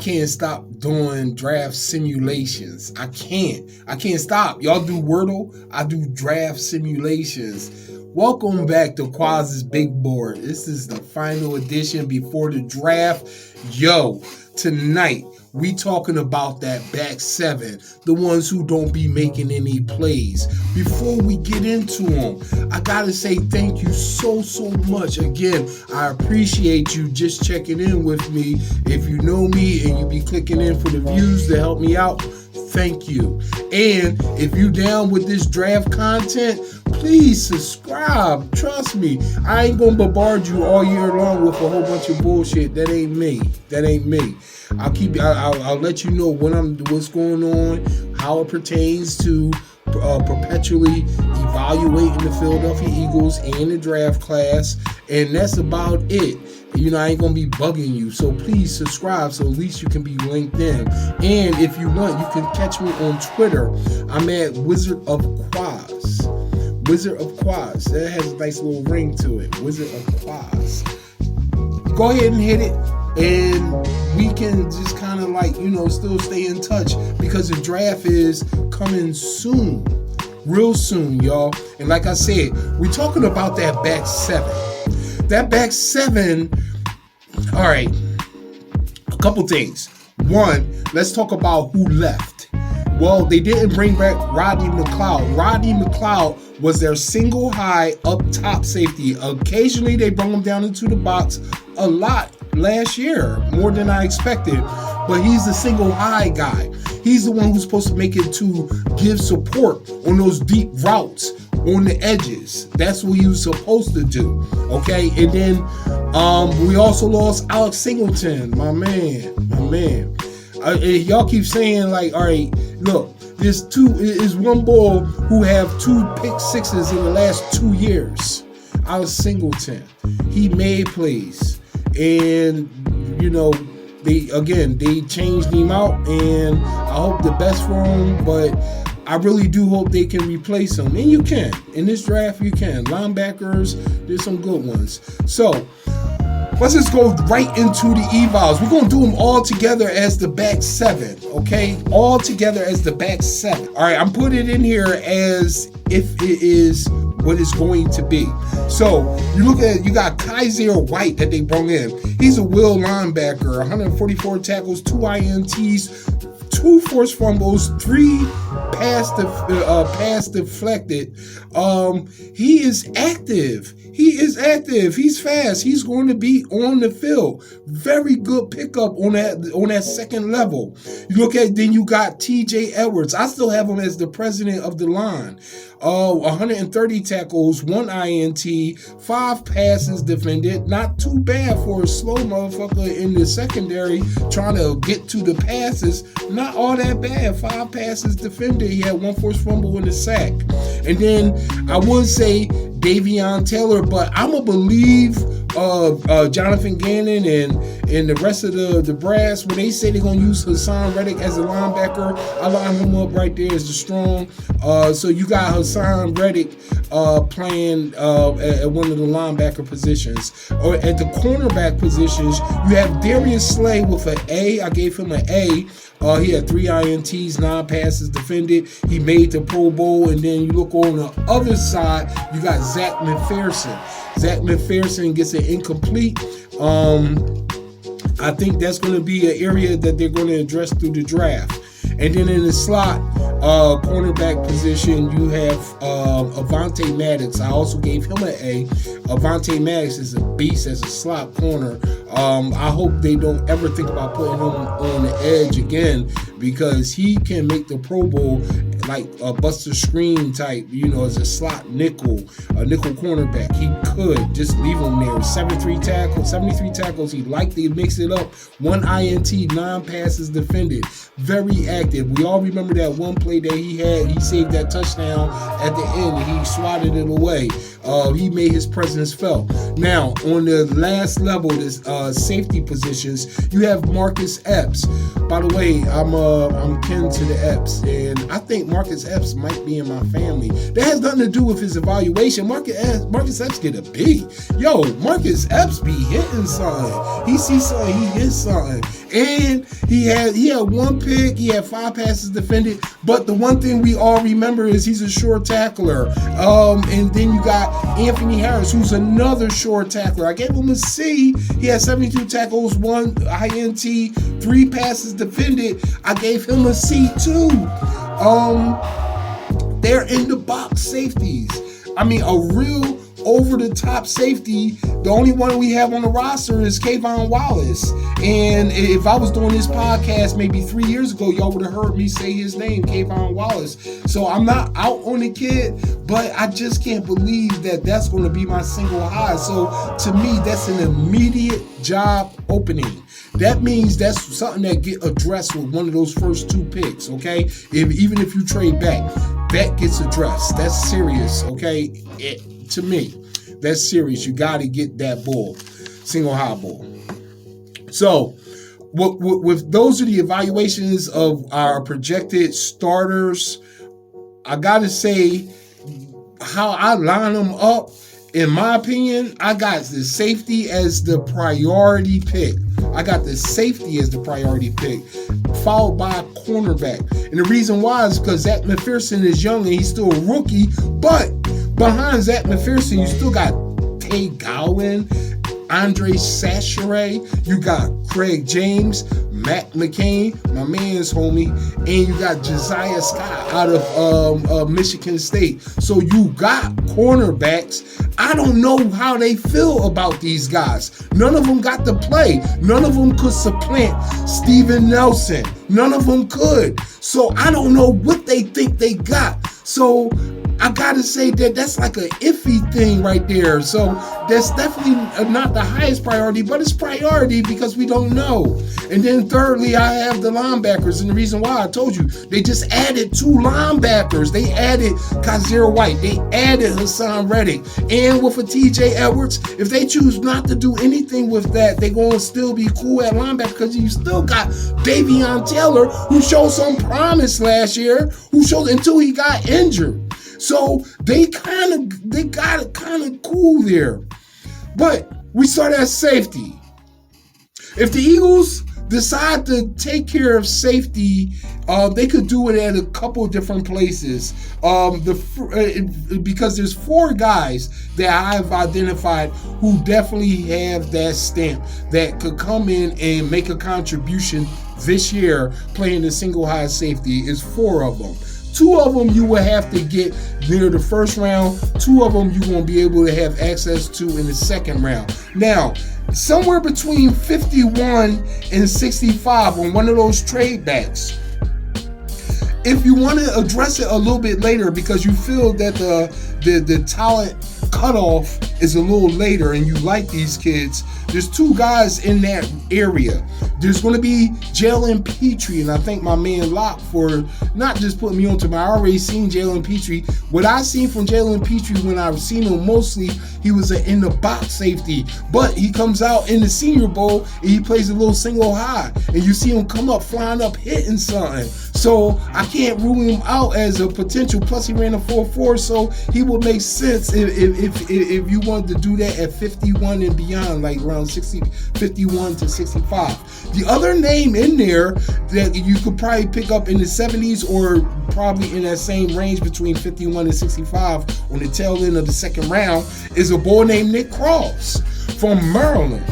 can't stop doing draft simulations. I can't stop. Y'all do Wordle, I do draft simulations. Welcome back to Kwoz's Big Board. This is the final edition before the draft. Yo, tonight we talking about that back seven, the ones who don't be making any plays. Before we get into them, I gotta say thank you so much. Again, I appreciate you just checking in with me. If you know me and you be clicking in for the views to help me out, thank you. And if you down with this draft content, please subscribe. Trust me, I ain't gonna bombard you all year long with a whole bunch of bullshit. That ain't me. I'll let you know what's going on, how it pertains to perpetually evaluating the Philadelphia Eagles and the draft class, and that's about it. You know, I ain't gonna be bugging you, so please subscribe so at least you can be linked in. And if you want, you can catch me on Twitter. I'm at Wizard of Kwoz. Wizard of Kwoz. That has a nice little ring to it. Wizard of Kwoz. Go ahead and hit it, and we can just kind of still stay in touch because the draft is coming soon. Real soon, y'all. And like I said, we're talking about that back seven. That back seven, all right, a couple things. One, let's talk about who left. Well, they didn't bring back Rodney McLeod. Rodney McLeod was their single high up top safety. Occasionally, they brought him down into the box a lot last year, more than I expected. But he's the single high guy. He's the one who's supposed to make it to give support on those deep routes on the edges. That's what he was supposed to do. Okay, and then we also lost Alex Singleton, my man. Y'all keep saying all right, look, there's one boy who have 2 pick sixes in the last 2 years. Alex Singleton, he made plays, and they changed him out, and I hope the best for him, but I really do hope they can replace him. And you can. In this draft, you can. Linebackers, there's some good ones. So, let's just go right into the evals. We're going to do them all together as the back seven, okay? All together as the back seven. All right, I'm putting it in here as if it is what it's going to be. So, you got Kaiser White that they brought in. He's a will linebacker, 144 tackles, 2 INTs, 2 forced fumbles, 3 pass deflected. He is active. He's fast. He's going to be on the field. Very good pickup on that second level. Then you got TJ Edwards. I still have him as the president of the line. 130 tackles, 1 INT, 5 passes defended. Not too bad for a slow motherfucker in the secondary trying to get to the passes. Not all that bad. 5 passes defended. He had 1 forced fumble in the sack. And then I would say Davion Taylor, but I'm going to believe Jonathan Gannon and the rest of the brass, when they say they're going to use Hassan Reddick as a linebacker, I line him up right there as the strong. So you got Hassan Reddick playing at one of the linebacker positions. Or at the cornerback positions, you have Darius Slay with an A. I gave him an A. He had 3 INTs, 9 passes defended. He made the Pro Bowl. And then you look on the other side, you got Zach McPherson. Zach McPherson gets an incomplete. I think that's going to be an area that they're going to address through the draft. And then in the slot cornerback position, you have Avonte Maddox. I also gave him an A. Avonte Maddox is a beast as a slot corner. I hope they don't ever think about putting him on the edge again, because he can make the Pro Bowl like a Buster Screen type, as a slot nickel cornerback. He could just leave him there. 73 tackles. He liked to mix it up. 1 INT, 9 passes defended. Very active. We all remember that one play that he had. He saved that touchdown at the end, and he swatted it away. He made his presence felt. Now, on the last level, this safety positions, you have Marcus Epps. By the way, I'm kin to the Epps, and I think Marcus Epps might be in my family. That has nothing to do with his evaluation. Marcus Epps get a B. Yo, Marcus Epps be hitting something. He sees something, he hits something. And he had 1 pick, he had 5 passes defended, but the one thing we all remember is he's a short tackler. And then you got Anthony Harris, who's another short tackler. I gave him a C. He had 72 tackles, 1 INT, 3 passes defended. I gave him a C too. They're in the box safeties. I mean, a real over-the-top safety. The only one we have on the roster is Kayvon Wallace. And if I was doing this podcast maybe 3 years ago, y'all would have heard me say his name, Kayvon Wallace. So I'm not out on the kid, but I just can't believe that that's going to be my single high. So to me, that's an immediate job opening. That means that's something that get addressed with one of those first 2 picks, okay? Even if you trade back, that gets addressed. That's serious, okay? To me, that's serious. You got to get that ball, single high ball. So, with those are the evaluations of our projected starters. I got to say how I line them up. In my opinion, I got the safety as the priority pick. Followed by a cornerback. And the reason why is because Zach McPherson is young and he's still a rookie. But behind Zach McPherson, you still got Tay Gowan, Andre Sachere, you got Craig James, Matt McCain, my man's homie, and you got Josiah Scott out of Michigan State. So you got cornerbacks. I don't know how they feel about these guys. None of them got to play. None of them could supplant Steven Nelson. None of them could. So I don't know what they think they got. So I gotta say that that's like an iffy thing right there. So that's definitely not the highest priority, but it's priority because we don't know. And then thirdly, I have the linebackers. And the reason why I told you, they just added 2 linebackers. They added Kazir White. They added Hassan Reddick. And with a TJ Edwards, if they choose not to do anything with that, they're going to still be cool at linebacker because you still got Davion Taylor, who showed some promise last year, who showed until he got injured. So they got it kind of cool there. But we start at safety. If the Eagles decide to take care of safety, they could do it at a couple different places. Because there's 4 guys that I've identified who definitely have that stamp that could come in and make a contribution this year playing the single high safety. Is 4 of them. 2 of them you will have to get near the first round. 2 of them you're going to be able to have access to in the second round. Now, somewhere between 51 and 65 on one of those trade backs. If you want to address it a little bit later because you feel that the talent cutoff is a little later and you like these kids, there's 2 guys in that area. There's going to be Jalen Petrie, and I thank my man Locke for not just putting me on to him. I already seen Jalen Petrie. What I seen from Jalen Petrie when I've seen him mostly, he was in the box safety, but he comes out in the Senior Bowl and he plays a little single high, and you see him come up flying up hitting something. So I can't rule him out as a potential. Plus he ran a 4.4, so he would make sense if you wanted to do that at 51 and beyond, like around 51 to 65. The other name in there that you could probably pick up in the 70s or probably in that same range between 51 and 65 on the tail end of the second round is a boy named Nick Kwoz from Maryland.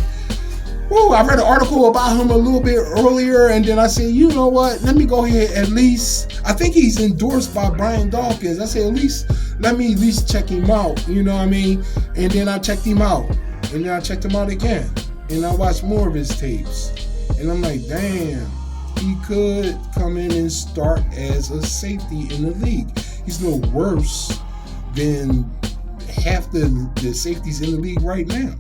I read an article about him a little bit earlier, and then I said, you know what? Let me go ahead at least. I think he's endorsed by Brian Dawkins. I said, let me at least check him out. You know what I mean? And then I checked him out, and then I checked him out again, and I watched more of his tapes, and I'm like, damn, he could come in and start as a safety in the league. He's no worse than half the safeties in the league right now.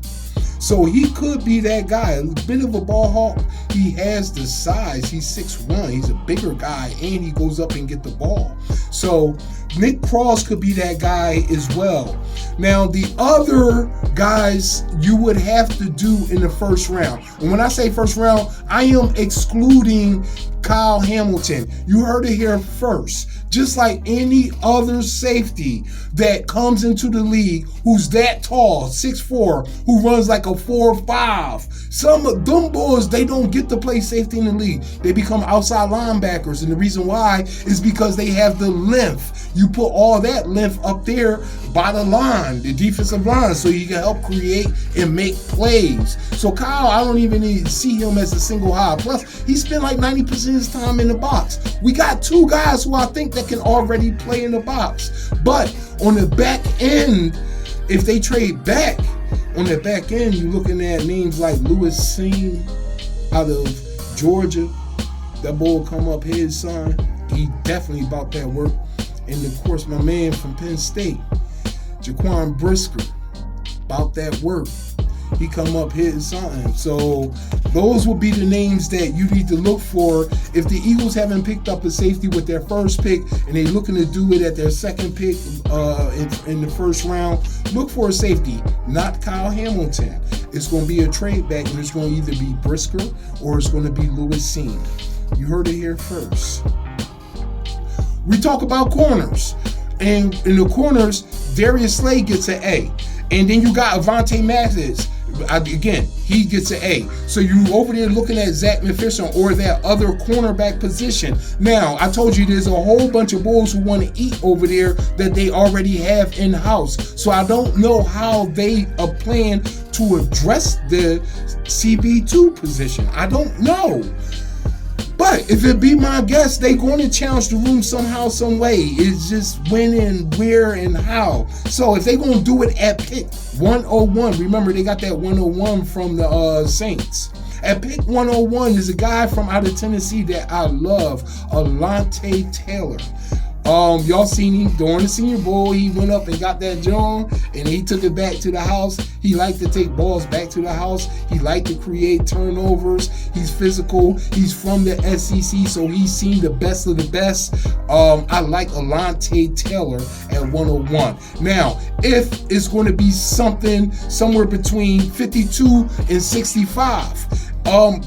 So he could be that guy. A bit of a ball hawk. He has the size. He's 6'1". He's a bigger guy, and he goes up and get the ball. So Nick Kwoz could be that guy as well. Now, the other guys you would have to do in the first round. And when I say first round, I am excluding Kyle Hamilton. You heard it here first. Just like any other safety that comes into the league who's that tall, 6'4", who runs like a 4.5. Some of them boys, they don't get to play safety in the league. They become outside linebackers. And the reason why is because they have the length. You put all that length up there by the line, the defensive line, so you can help create and make plays. So Kyle, I don't even see him as a single high. Plus, he spent like 90% of his time in the box. We got two guys who I think that can already play in the box. But on the back end, if they trade back, on the back end, you're looking at names like Lewis Seen out of Georgia. That boy will come up his son. He definitely about that work. And of course, my man from Penn State, Jaquan Brisker, about that work. He come up hitting something. So those will be the names that you need to look for. If the Eagles haven't picked up a safety with their first pick and they're looking to do it at their second pick in the first round, look for a safety, not Kyle Hamilton. It's going to be a trade back, and it's going to either be Brisker or it's going to be Lewis Seen. You heard it here first. We talk about corners. And in the corners, Darius Slay gets an A. And then you got Avonte Mathis. Again, he gets an A. So you over there looking at Zach McPherson or that other cornerback position. Now, I told you there's a whole bunch of bulls who want to eat over there that they already have in-house. So I don't know how they plan to address the CB2 position. I don't know. But if it be my guess, they're going to challenge the room somehow, some way. It's just when and where and how. So if they're going to do it at pick 101, remember they got that 101 from the Saints. At pick 101 is a guy from out of Tennessee that I love, Alontae Taylor. Y'all seen him during the Senior Bowl. He went up and got that John, and he took it back to the house. He liked to take balls back to the house. He liked to create turnovers. He's physical. He's from the SEC, so he's seen the best of the best. I like Alontae Taylor at 101. Now, if it's going to be something somewhere between 52 and 65,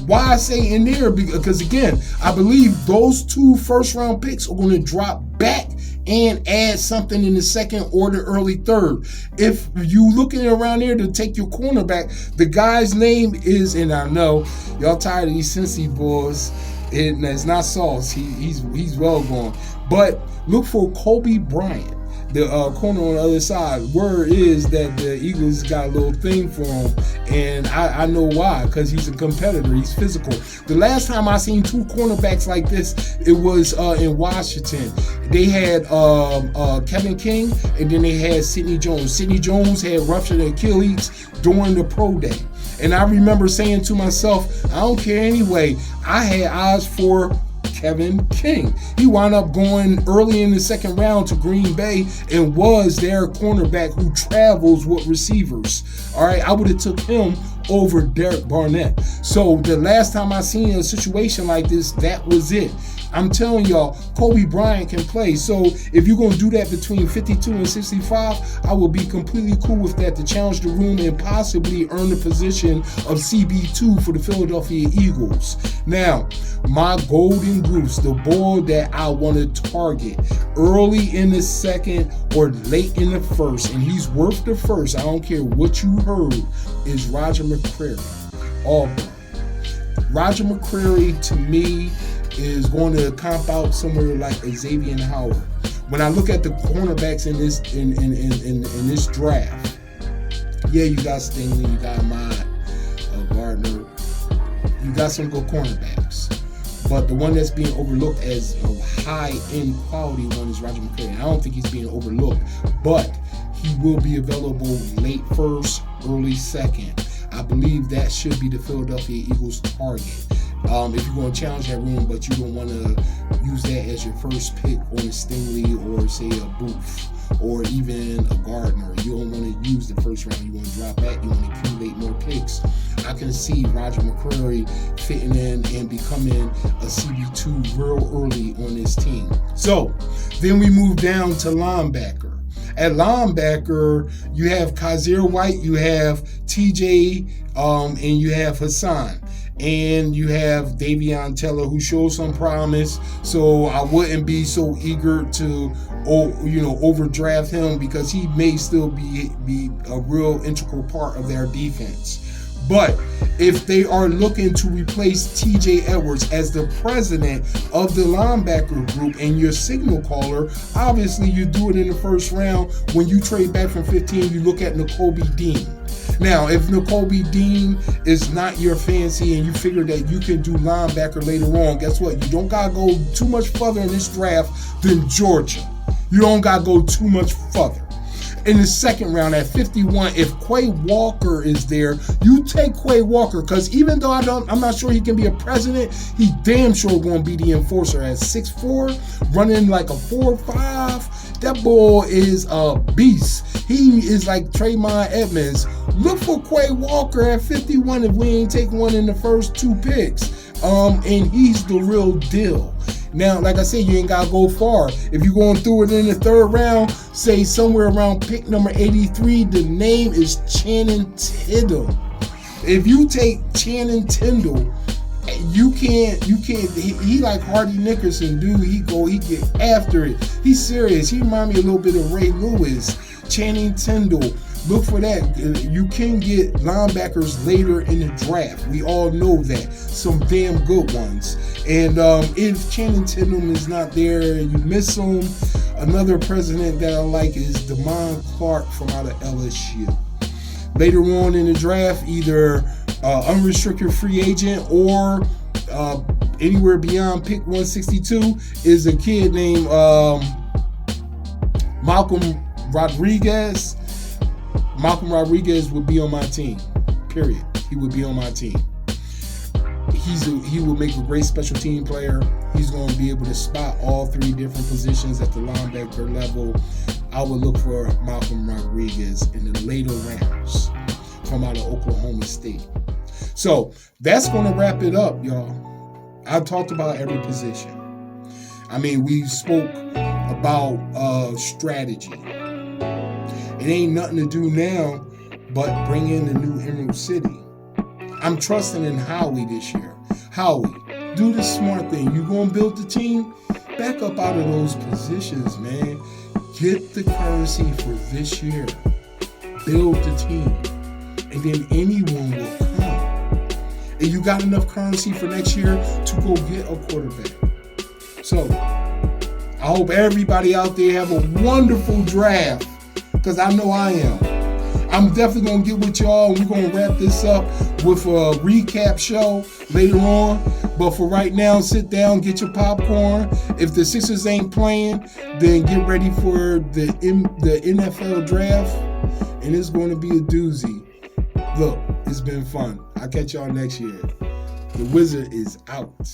why I say in there? Because again, I believe those two first round picks are going to drop back and add something in the second or the early third. If you looking around there to take your cornerback, the guy's name is, and I know y'all tired of these Cincy boys, it's not Sauce. He's well gone. But look for Kobe Bryant, the corner on the other side. Word is that the Eagles got a little thing for him, and I know why, because he's a competitor. He's physical. The last time I seen two cornerbacks like this, it was in Washington. They had Kevin King, and then they had Sidney Jones. Sidney Jones had ruptured Achilles during the pro day. And I remember saying to myself, I don't care anyway. I had eyes for Kevin King. He wound up going early in the second round to Green Bay and was their cornerback who travels with receivers. All right, I would have took him over Derek Barnett. So the last time I seen a situation like this, that was it. I'm telling y'all, Kobe Bryant can play. So if you're going to do that between 52 and 65, I will be completely cool with that to challenge the room and possibly earn the position of CB2 for the Philadelphia Eagles. Now, my golden goose, the ball that I want to target early in the second or late in the first, and he's worth the first, I don't care what you heard, is Roger McCreary. Auburn. Roger McCreary, to me, is going to comp out somewhere like Xavier Howard. When I look at the cornerbacks in this draft, yeah, you got Stingley, you got Ahmad, Gardner, you got some good cornerbacks. But the one that's being overlooked as a high-end quality one is Roger McCreary. I don't think he's being overlooked, but he will be available late first, early second. I believe that should be the Philadelphia Eagles' target. If you're going to challenge that room, but you don't want to use that as your first pick on a Stingley or, say, a Booth. or even a Gardner. You don't want to use the first round. You want to drop back. You want to accumulate more picks. I can see Roger McCreary fitting in and becoming a CB2 real early on this team. So then we move down to linebacker. At linebacker, you have Kaiser White, you have TJ, and you have Hassan. And you have Davion Teller, who shows some promise. So I wouldn't be so eager to, overdraft him, because he may still be a real integral part of their defense. But if they are looking to replace TJ Edwards as the president of the linebacker group and your signal caller, obviously you do it in the first round. When you trade back from 15, you look at Nakobe Dean. Now, if Nakobe Dean is not your fancy and you figure that you can do linebacker later on, guess what? You don't got to go too much further in this draft than Georgia. You don't got to go too much further. In the second round at 51, if Quay Walker is there, you take Quay Walker, because even though I'm not sure he can be a president, he damn sure going to be the enforcer at 6'4", running like a 4'5". That boy is a beast. He is like Trayvon Edmonds. Look for Quay Walker at 51 if we ain't taking one in the first 2 picks. And he's the real deal. Now, like I said, you ain't got to go far. If you're going through it in the third round, say somewhere around pick number 83, the name is Channing Tindall. If you take Channing Tindall, you can't, he like Hardy Nickerson, dude. He get after it. He's serious. He remind me a little bit of Ray Lewis. Channing Tindall. Look for that. You can get linebackers later in the draft. We all know that. Some damn good ones. And if Channing Tindall is not there and you miss him, another president that I like is Damon Clark from out of LSU. Later on in the draft, either unrestricted free agent or anywhere beyond pick 162 is a kid named Malcolm Rodriguez. Malcolm Rodriguez would be on my team, period. He would be on my team. He will make a great special team player. He's going to be able to spot all 3 different positions at the linebacker level. I would look for Malcolm Rodriguez in the later rounds from out of Oklahoma State. So that's going to wrap it up, y'all. I talked about every position. I mean, we spoke about strategy. It ain't nothing to do now but bring in the new Emerald City. I'm trusting in Howie this year. Howie, do the smart thing. You going to build the team? Back up out of those positions, man. Get the currency for this year. Build the team. And then anyone will come. And you got enough currency for next year to go get a quarterback. So, I hope everybody out there have a wonderful draft, because I know I am. I'm definitely going to get with y'all, and we're going to wrap this up with a recap show later on. But for right now, sit down, get your popcorn. If the Sixers ain't playing, then get ready for the NFL draft, and it's going to be a doozy. Look, it's been fun. I'll catch y'all next year. The Wizard is out.